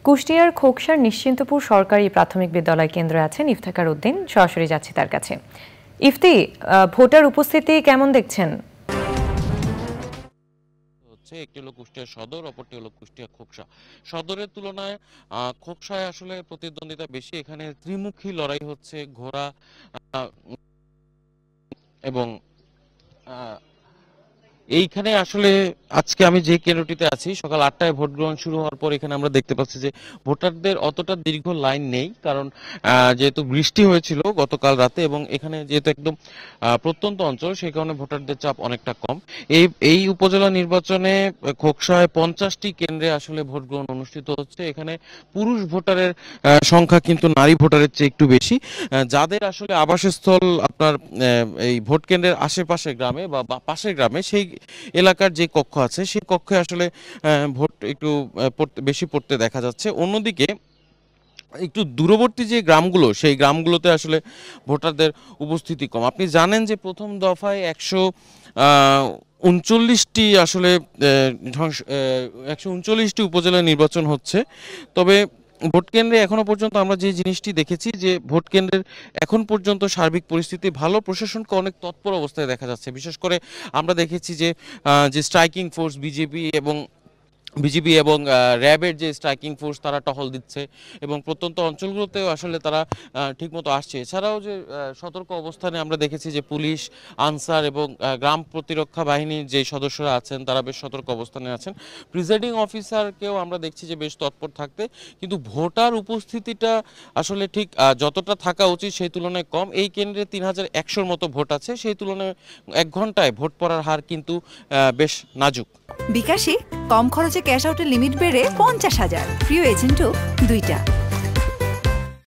কুষ্টিয়ার খোকসার নিশ্চিন্তপুর সরকারি প্রাথমিক বিদ্যালয় কেন্দ্রে আছেন ইফতেখার উদ্দিন। সরাসরি যাচ্ছি তার কাছে। ইফতি, ভোটার উপস্থিতি কেমন দেখছেন? একটি হলো কুষ্টিয়া সদর, অপরটি হলো কুষ্টিয়া খোকসা। সদরের তুলনায় খোকসায় আসলে প্রতিদ্বন্দ্বিতা বেশি। এখানে ত্রিমুখী লড়াই হচ্ছে। ঘোড়া এবং এইখানে আসলে আজকে আমি যে কেন্দ্রটিতে আছি, সকাল 8টায় ভোট গ্রহণ শুরু হওয়ার পর এখানে আমরা দেখতে পাচ্ছি যে ভোটারদের অতটা দীর্ঘ লাইন নেই, কারণ যেহেতু বৃষ্টি হয়েছিল গতকাল রাতে এবং এখানে যেহেতু একদম প্রত্যন্ত অঞ্চল, সেই কারণে ভোটারদের চাপ অনেকটা কম। এই উপজেলা নির্বাচনে খোকসায় 50টি কেন্দ্রে আসলে ভোট গ্রহণ অনুষ্ঠিত হচ্ছে। এখানে পুরুষ ভোটারের সংখ্যা কিন্তু নারী ভোটারের চেয়ে একটু বেশি। যাদের আসলে আবাসস্থল আপনার এই ভোট কেন্দ্রের আশেপাশে গ্রামে বা পাশের গ্রামে, সেই এলাকার যে কক্ষ আছে সেই কক্ষে আসলে ভোট একটু বেশি পড়তে দেখা যাচ্ছে। অন্যদিকে একটু দূরবর্তী যে গ্রামগুলো, সেই গ্রামগুলোতে আসলে ভোটারদের উপস্থিতি কম। আপনি জানেন যে প্রথম দফায় 139টি আসলে 139টি উপজেলা নির্বাচন হচ্ছে। তবে ভোট কেন্দ্রে এখনো পর্যন্ত আমরা যে জিনিসটি দেখেছি, যে ভোট কেন্দ্রের এখন পর্যন্ত সার্বিক পরিস্থিতি ভালো। প্রশাসনকে অনেক তৎপর অবস্থায় দেখা যাচ্ছে। বিশেষ করে আমরা দেখেছি যে স্ট্রাইকিং ফোর্স বিজিবি এবং র্যাবের যে স্ট্রাইকিং ফোর্স, তারা টহল দিচ্ছে এবং প্রত্যন্ত অঞ্চলগুলোতেও আসলে তারা ঠিকমতো আসছে। এছাড়াও যে সতর্ক অবস্থানে আমরা দেখেছি যে পুলিশ, আনসার এবং গ্রাম প্রতিরক্ষা বাহিনীর যে সদস্যরা আছেন, তারা বেশ সতর্ক অবস্থানে আছেন। প্রিজাইডিং অফিসারকেও আমরা দেখছি যে বেশ তৎপর থাকতে। কিন্তু ভোটার উপস্থিতিটা আসলে ঠিক যতটা থাকা উচিত সেই তুলনায় কম। এই কেন্দ্রে 3100-র মতো ভোট আছে, সেই তুলনায় 1 ঘন্টায় ভোট পড়ার হার কিন্তু বেশ নাজুক। বিকাশে কম খরচে ক্যাশ আউটের লিমিট বেড়ে 50,000, প্রিয় এজেন্টও 2টা।